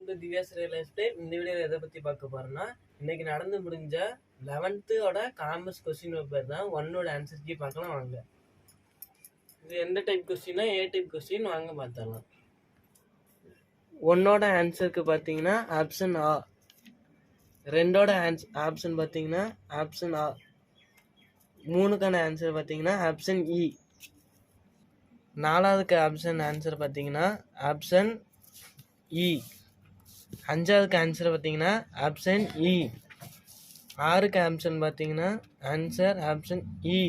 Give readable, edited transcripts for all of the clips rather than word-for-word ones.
To Divya's real estate. இந்த வீடியோவில் எதை பற்றி பார்க்க போகிறோன்னா, இன்றைக்கி நடந்து முடிஞ்ச 11th காமர்ஸ் கொஸ்டின் பேப்பர் தான். 1 ஆன்சர் பார்க்கலாம் வாங்க. இது எந்த டைப் கொஸ்டின்னா ஏ டைப் கொஸ்டின். வாங்க பார்த்துடலாம். 1 ஆன்சருக்கு பார்த்தீங்கன்னா ஆப்ஷன் ஆ. 2 ஆப்ஷன் பார்த்தீங்கன்னா ஆப்ஷன் ஆ. 3க்கான ஆன்சர் பார்த்தீங்கன்னா ஆப்ஷன் இ. 4வது ஆப்ஷன் ஆன்சர் பார்த்தீங்கன்னா ஆப்ஷன் இ. 5வது ஆன்சர் பார்த்தீங்கன்னா ஆப்ஷன் இ. 6க்கு ஆப்ஷன் பார்த்தீங்கன்னா ஆன்சர் ஆப்ஷன் இ.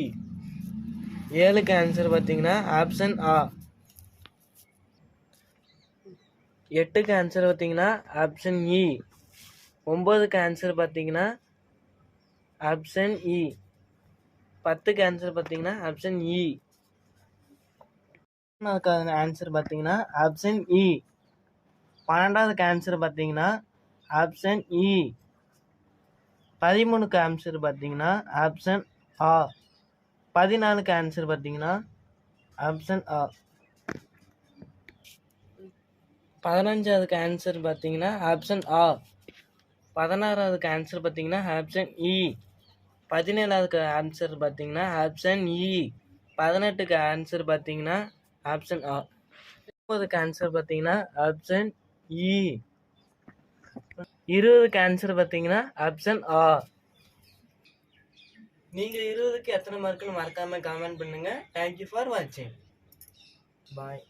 7க்கு ஆன்சர் பார்த்தீங்கன்னா ஆப்ஷன் ஆ. 8க்கு ஆன்சர் பார்த்தீங்கன்னா ஆப்ஷன் இ. 9க்கு ஆன்சர் பார்த்தீங்கன்னா ஆப்ஷன் இ. 10க்கு ஆன்சர் பார்த்தீங்கன்னா ஆப்ஷன் இ. 11வது ஆன்சர் பார்த்தீங்கன்னா ஆப்ஷன் இ. 12வது ஆன்சர் பார்த்தீங்கன்னா ஆப்ஷன் இ. 13க்கு ஆன்சர் பார்த்தீங்கன்னா ஆப்ஷன் ஆ. 14க்கு ஆன்சர் பார்த்தீங்கன்னா ஆப்ஷன் ஆ. 15வது ஆன்சர் பார்த்தீங்கன்னா ஆப்ஷன் ஆ. 16வது ஆன்சர் பார்த்தீங்கன்னா ஆப்ஷன் இ. 17வது ஆன்சர் பார்த்தீங்கன்னா ஆப்ஷன் இ. 18க்கு ஆன்சர் பார்த்தீங்கன்னா ஆப்ஷன் ஆ. 19க்கு ஆன்சர் பார்த்தீங்கன்னா ஆப்ஷன் இ. 20க்கு ஆன்சர் பார்த்தீங்கன்னா ஆப்ஷன் ஆ. நீங்கள் 20க்கு எத்தனை மார்க்குன்னு மறக்காமல் கமெண்ட் பண்ணுங்கள். தேங்க்யூ ஃபார் வாட்சிங். பாய்.